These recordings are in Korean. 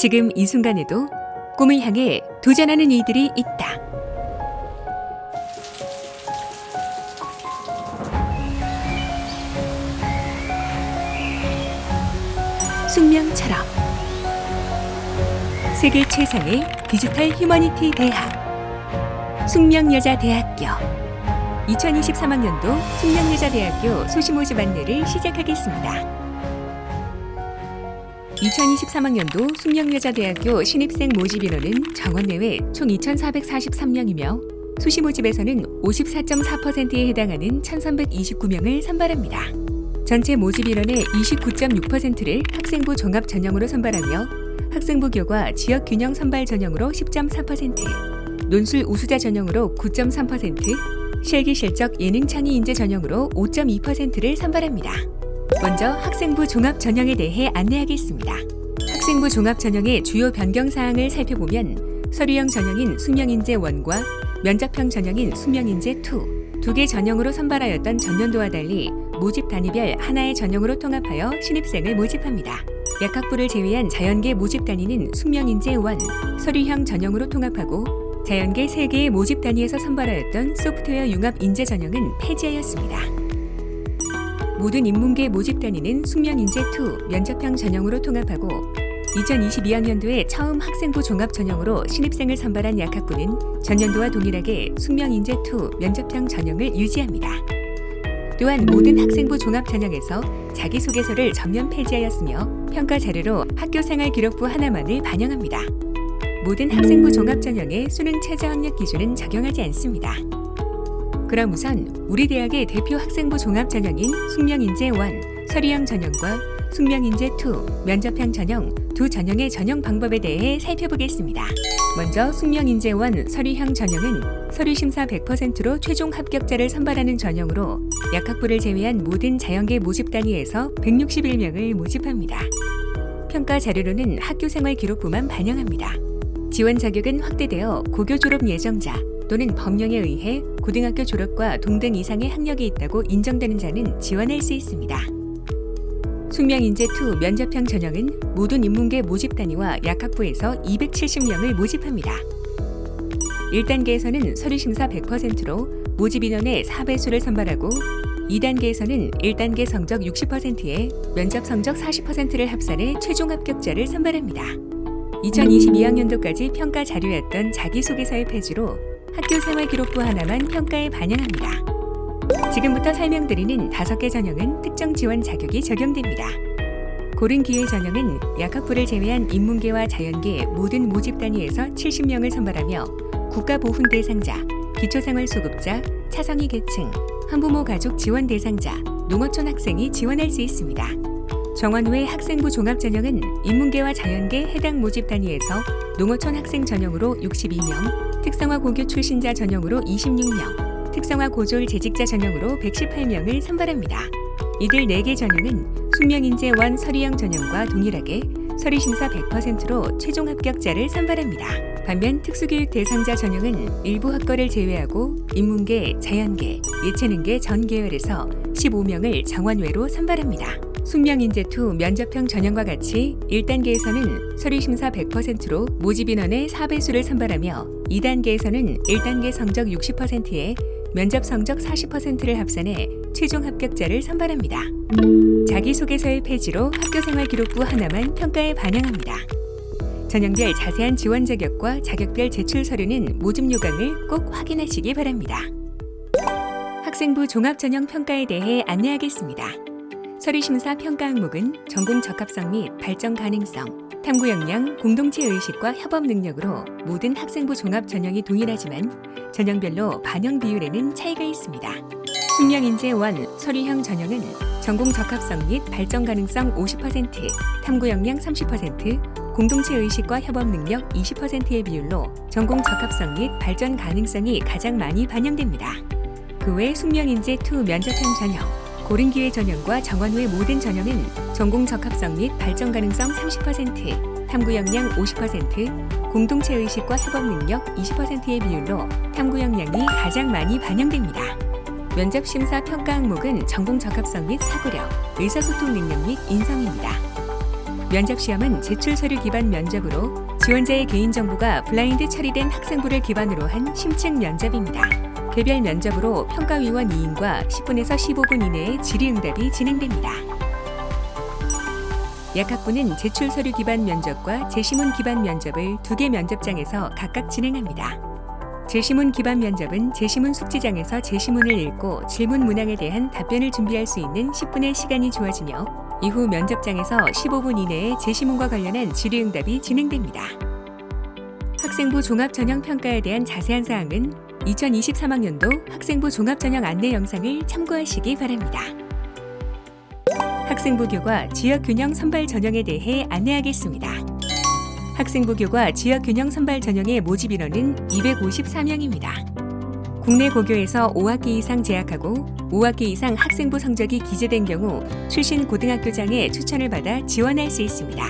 지금 이 순간에도 꿈을 향해 도전하는 이들이 있다. 숙명처럼 세계 최상의 디지털 휴머니티 대학 숙명여자대학교 2023학년도 숙명여자대학교 수시 모집 안내를 시작하겠습니다. 2023학년도 숙명여자대학교 신입생 모집 인원은 정원 내외 총 2,443명이며 수시 모집에서는 54.4%에 해당하는 1,329명을 선발합니다. 전체 모집 인원의 29.6%를 학생부 종합 전형으로 선발하며 학생부 교과 지역 균형 선발 전형으로 10.4%, 논술 우수자 전형으로 9.3%, 실기 실적 예능 창의 인재 전형으로 5.2%를 선발합니다. 먼저 학생부 종합 전형에 대해 안내하겠습니다. 학생부 종합 전형의 주요 변경 사항을 살펴보면 서류형 전형인 숙명인재 1과 면접형 전형인 숙명인재 2, 두 개 전형으로 선발하였던 전년도와 달리 모집 단위별 하나의 전형으로 통합하여 신입생을 모집합니다. 약학부를 제외한 자연계 모집 단위는 숙명인재 1, 서류형 전형으로 통합하고 자연계 3개의 모집 단위에서 선발하였던 소프트웨어 융합 인재 전형은 폐지하였습니다. 모든 인문계 모집 단위는 숙명인재 2, 면접형 전형으로 통합하고 2022학년도에 처음 학생부 종합 전형으로 신입생을 선발한 약학부는 전년도와 동일하게 숙명인재 2, 면접형 전형을 유지합니다. 또한 모든 학생부 종합 전형에서 자기소개서를 전면 폐지하였으며 평가 자료로 학교생활기록부 하나만을 반영합니다. 모든 학생부 종합 전형의 수능 최저 학력 기준은 적용하지 않습니다. 그럼 우선 우리 대학의 대표 학생부 종합 전형인 숙명인재 1, 서류형 전형과 숙명인재 2, 면접형 전형 두 전형의 전형 방법에 대해 살펴보겠습니다. 먼저 숙명인재 1 서류형 전형은 서류심사 100%로 최종 합격자를 선발하는 전형으로 약학부를 제외한 모든 자연계 모집 단위에서 161명을 모집합니다. 평가 자료로는 학교생활 기록부만 반영합니다. 지원 자격은 확대되어 고교 졸업 예정자 또는 법령에 의해 고등학교 졸업과 동등 이상의 학력이 있다고 인정되는 자는 지원할 수 있습니다. 숙명인재 2 면접형 전형은 모든 인문계 모집 단위와 약학부에서 270명을 모집합니다. 1단계에서는 서류심사 100%로 모집 인원의 4배수를 선발하고 2단계에서는 1단계 성적 60%에 면접 성적 40%를 합산해 최종 합격자를 선발합니다. 2022학년도까지 평가 자료였던 자기소개서의 폐지로 학교생활기록부 하나만 평가에 반영합니다. 지금부터 설명드리는 5개 전형은 특정 지원 자격이 적용됩니다. 고른기회 전형은 약학부를 제외한 인문계와 자연계 모든 모집 단위에서 70명을 선발하며 국가보훈 대상자, 기초생활수급자, 차성위 계층, 한부모 가족 지원 대상자, 농어촌 학생이 지원할 수 있습니다. 정원외 학생부 종합 전형은 인문계와 자연계 해당 모집 단위에서 농어촌 학생 전형으로 62명, 특성화 고교 출신자 전형으로 26명, 특성화 고졸 재직자 전형으로 118명을 선발합니다. 이들 4개 전형은 숙명인재 1 서류형 전형과 동일하게 서류심사 100%로 최종 합격자를 선발합니다. 반면 특수교육 대상자 전형은 일부 학과를 제외하고 인문계, 자연계, 예체능계 전 계열에서 15명을 정원외로 선발합니다. 숙명인재 2 면접형 전형과 같이 1단계에서는 서류심사 100%로 모집 인원의 4배수를 선발하며 2단계에서는 1단계 성적 60%에 면접 성적 40%를 합산해 최종 합격자를 선발합니다. 자기소개서의 폐지로 학교생활기록부 하나만 평가에 반영합니다. 전형별 자세한 지원 자격과 자격별 제출 서류는 모집 요강을 꼭 확인하시기 바랍니다. 학생부 종합 전형 평가에 대해 안내하겠습니다. 서류심사 평가 항목은 전공 적합성 및 발전 가능성, 탐구 역량, 공동체 의식과 협업 능력으로 모든 학생부 종합 전형이 동일하지만 전형별로 반영 비율에는 차이가 있습니다. 숙명인재 1 서류형 전형은 전공 적합성 및 발전 가능성 50%, 탐구 역량 30%, 공동체 의식과 협업 능력 20%의 비율로 전공 적합성 및 발전 가능성이 가장 많이 반영됩니다. 그 외 숙명인재 2 면접형 전형, 고른기회 전형과 정원외 모든 전형은 전공 적합성 및 발전 가능성 30%, 탐구 역량 50%, 공동체 의식과 협업 능력 20%의 비율로 탐구 역량이 가장 많이 반영됩니다. 면접 심사 평가 항목은 전공 적합성 및 사고력, 의사소통 능력 및 인성입니다. 면접시험은 제출 서류 기반 면접으로 지원자의 개인정보가 블라인드 처리된 학생부를 기반으로 한 심층 면접입니다. 개별 면접으로 평가위원 2인과 10분에서 15분 이내에 질의응답이 진행됩니다. 약학부는 제출 서류 기반 면접과 제시문 기반 면접을 2개 면접장에서 각각 진행합니다. 제시문 기반 면접은 제시문 숙지장에서 제시문을 읽고 질문 문항에 대한 답변을 준비할 수 있는 10분의 시간이 주어지며 이후 면접장에서 15분 이내에 제시문과 관련한 질의응답이 진행됩니다. 학생부 종합전형평가에 대한 자세한 사항은 2023학년도 학생부 종합전형 안내 영상을 참고하시기 바랍니다. 학생부 교과 지역균형 선발 전형에 대해 안내하겠습니다. 학생부 교과 지역균형 선발 전형의 모집 인원은 254명입니다. 국내 고교에서 5학기 이상 재학하고 5학기 이상 학생부 성적이 기재된 경우 출신 고등학교장의 추천을 받아 지원할 수 있습니다.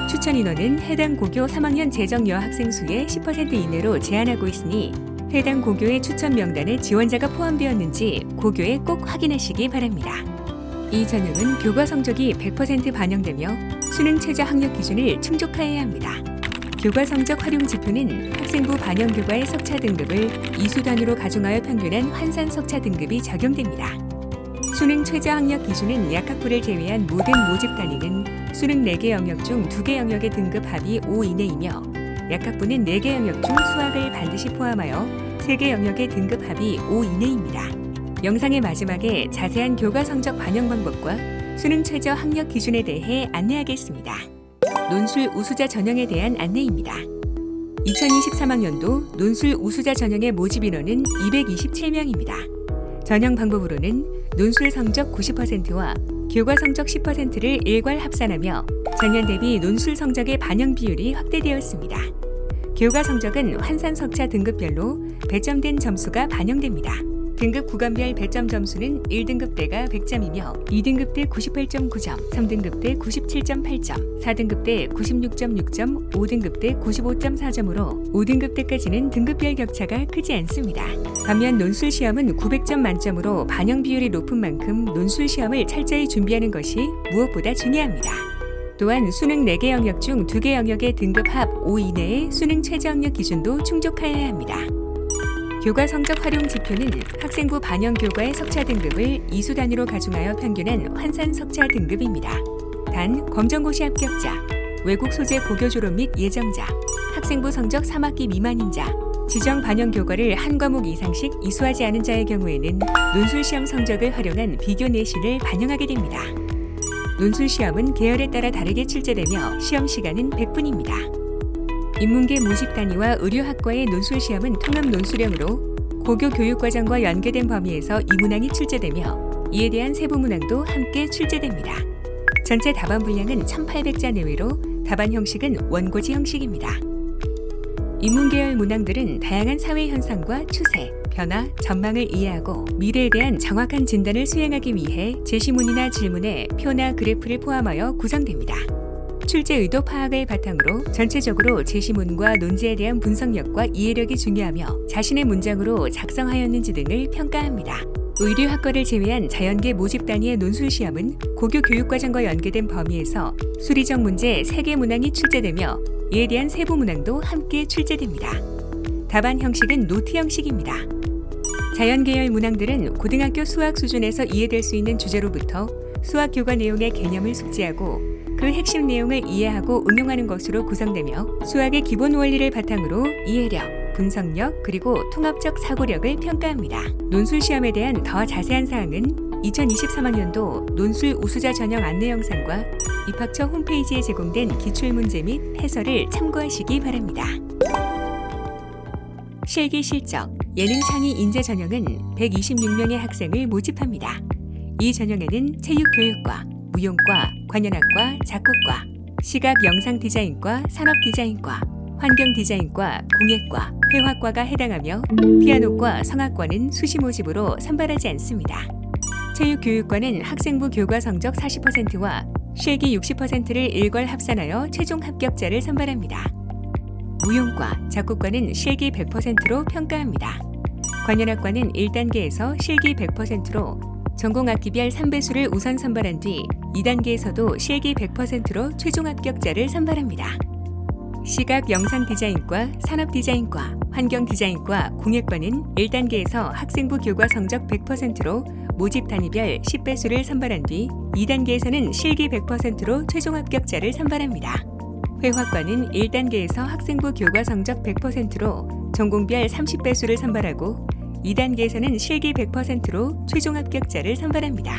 추천 인원은 해당 고교 3학년 재정 여학생 수의 10% 이내로 제한하고 있으니 해당 고교의 추천 명단에 지원자가 포함되었는지 고교에 꼭 확인하시기 바랍니다. 이 전형은 교과 성적이 100% 반영되며 수능 최저 학력 기준을 충족하여야 합니다. 교과 성적 활용 지표는 학생부 반영 교과의 석차 등급을 이수단으로 가중하여 평균한 환산 석차 등급이 적용됩니다. 수능 최저 학력 기준은 약학부를 제외한 모든 모집 단위는 수능 4개 영역 중 2개 영역의 등급 합이 5 이내이며 약학부는 4개 영역 중 수학을 반드시 포함하여 3개 영역의 등급 합이 5 이내입니다. 영상의 마지막에 자세한 교과 성적 반영 방법과 수능 최저 학력 기준에 대해 안내하겠습니다. 논술 우수자 전형에 대한 안내입니다. 2023학년도 논술 우수자 전형의 모집 인원은 227명입니다. 전형 방법으로는 논술 성적 90%와 교과 성적 10%를 일괄 합산하며 전년 대비 논술 성적의 반영 비율이 확대되었습니다. 교과 성적은 환산 석차 등급별로 배점된 점수가 반영됩니다. 등급 구간별 배점 점수는 1등급 때가 100점이며 2등급 때 98.9점, 3등급 때 97.8점, 4등급 때 96.6점, 5등급 때 95.4점으로 5등급 때까지는 등급별 격차가 크지 않습니다. 반면 논술 시험은 900점 만점으로 반영 비율이 높은 만큼 논술 시험을 철저히 준비하는 것이 무엇보다 중요합니다. 또한 수능 4개 영역 중 2개 영역의 등급 합 5 이내의 수능 최저 학력 기준도 충족하여야 합니다. 교과 성적 활용 지표는 학생부 반영 교과의 석차 등급을 이수 단위로 가중하여 평균한 환산 석차 등급입니다. 단, 검정고시 합격자, 외국 소재 고교 졸업 및 예정자, 학생부 성적 3학기 미만인 자, 지정 반영 교과를 한 과목 이상씩 이수하지 않은 자의 경우에는 논술 시험 성적을 활용한 비교 내신을 반영하게 됩니다. 논술 시험은 계열에 따라 다르게 출제되며 시험 시간은 100분입니다. 인문계 모집 단위와 의료학과의 논술 시험은 통합 논술형으로 고교 교육과정과 연계된 범위에서 이 문항이 출제되며 이에 대한 세부 문항도 함께 출제됩니다. 전체 답안 분량은 1,800자 내외로 답안 형식은 원고지 형식입니다. 인문계열 문항들은 다양한 사회 현상과 추세, 변화, 전망을 이해하고 미래에 대한 정확한 진단을 수행하기 위해 제시문이나 질문에 표나 그래프를 포함하여 구성됩니다. 출제 의도 파악을 바탕으로 전체적으로 제시문과 논지에 대한 분석력과 이해력이 중요하며 자신의 문장으로 작성하였는지 등을 평가합니다. 의료학과를 제외한 자연계 모집 단위의 논술 시험은 고교 교육과정과 연계된 범위에서 수리적 문제 3개 문항이 출제되며 이에 대한 세부 문항도 함께 출제됩니다. 답안 형식은 노트 형식입니다. 자연계열 문항들은 고등학교 수학 수준에서 이해될 수 있는 주제로부터 수학 교과 내용의 개념을 숙지하고 그 핵심 내용을 이해하고 응용하는 것으로 구성되며 수학의 기본 원리를 바탕으로 이해력, 분석력, 그리고 통합적 사고력을 평가합니다. 논술 시험에 대한 더 자세한 사항은 2023학년도 논술 우수자 전형 안내 영상과 입학처 홈페이지에 제공된 기출문제 및 해설을 참고하시기 바랍니다. 실기 실적, 예능 창의 인재 전형은 126명의 학생을 모집합니다. 이 전형에는 체육교육과, 무용과, 관현악과, 작곡과, 시각 영상 디자인과, 산업 디자인과, 환경 디자인과, 공예과, 회화과가 해당하며 피아노과 성악과는 수시 모집으로 선발하지 않습니다. 체육교육과는 학생부 교과 성적 40%와 실기 60%를 일괄 합산하여 최종 합격자를 선발합니다. 무용과, 작곡과는 실기 100%로 평가합니다. 관현악과는 1단계에서 실기 100%로 전공학기별 3배수를 우선 선발한 뒤 2단계에서도 실기 100%로 최종 합격자를 선발합니다. 시각 영상 디자인과 산업 디자인과 환경 디자인과 공예과는 1단계에서 학생부 교과 성적 100%로 모집 단위별 10배수를 선발한 뒤 2단계에서는 실기 100%로 최종 합격자를 선발합니다. 회화과는 1단계에서 학생부 교과 성적 100%로 전공별 30배수를 선발하고 2단계에서는 실기 100%로 최종 합격자를 선발합니다.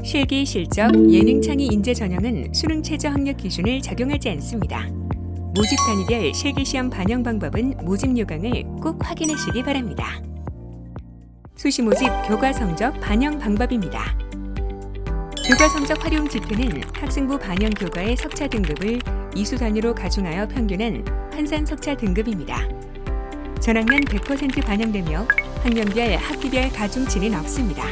실기, 실적, 예능, 창의, 인재 전형은 수능 최저 학력 기준을 적용하지 않습니다. 모집 단위별 실기시험 반영 방법은 모집 요강을 꼭 확인하시기 바랍니다. 수시 모집 교과 성적 반영 방법입니다. 교과 성적 활용 지표는 학생부 반영 교과의 석차 등급을 이수 단위로 가중하여 평균한 환산 석차 등급입니다. 전학년 100% 반영되며 학년별 학기별 가중치는 없습니다.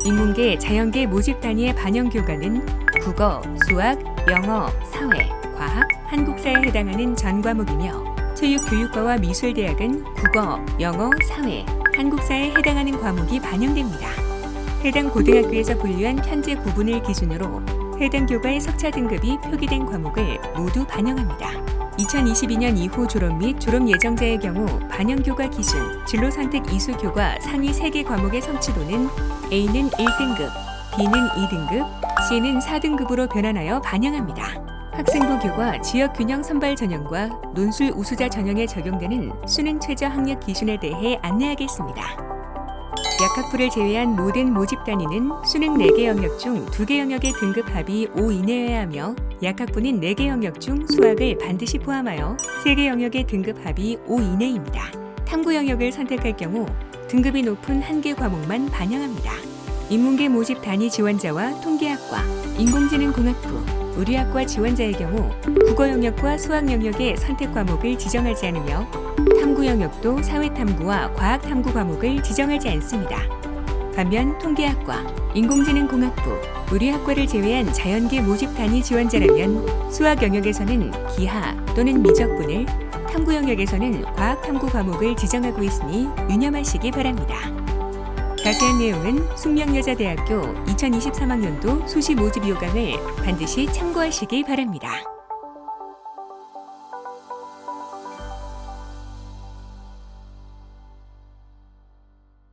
인문계, 자연계 모집 단위의 반영 교과는 국어, 수학, 영어, 사회, 과학, 한국사에 해당하는 전 과목이며 체육교육과와 미술대학은 국어, 영어, 사회, 한국사에 해당하는 과목이 반영됩니다. 해당 고등학교에서 분류한 현재 구분을 기준으로 해당 교과의 석차 등급이 표기된 과목을 모두 반영합니다. 2022년 이후 졸업 및 졸업 예정자의 경우 반영 교과 기준, 진로 선택 이수 교과 상위 3개 과목의 성취도는 A는 1등급, B는 2등급, C는 4등급으로 변환하여 반영합니다. 학생부 교과 지역균형 선발 전형과 논술 우수자 전형에 적용되는 수능 최저 학력 기준에 대해 안내하겠습니다. 약학부를 제외한 모든 모집 단위는 수능 4개 영역 중 2개 영역의 등급 합이 5 이내여야 하며 약학부는 4개 영역 중 수학을 반드시 포함하여 3개 영역의 등급 합이 5 이내입니다. 탐구 영역을 선택할 경우 등급이 높은 1개 과목만 반영합니다. 인문계 모집 단위 지원자와 통계학과, 인공지능공학부, 의료학과 지원자의 경우 국어 영역과 수학 영역의 선택 과목을 지정하지 않으며 탐구 영역도 사회탐구와 과학탐구 과목을 지정하지 않습니다. 반면 통계학과, 인공지능공학부, 의료학과를 제외한 자연계 모집 단위 지원자라면 수학 영역에서는 기하 또는 미적분을, 탐구 영역에서는 과학탐구 과목을 지정하고 있으니 유념하시기 바랍니다. 자세한 내용은 숙명여자대학교 2023학년도 수시 모집 요강을 반드시 참고하시기 바랍니다.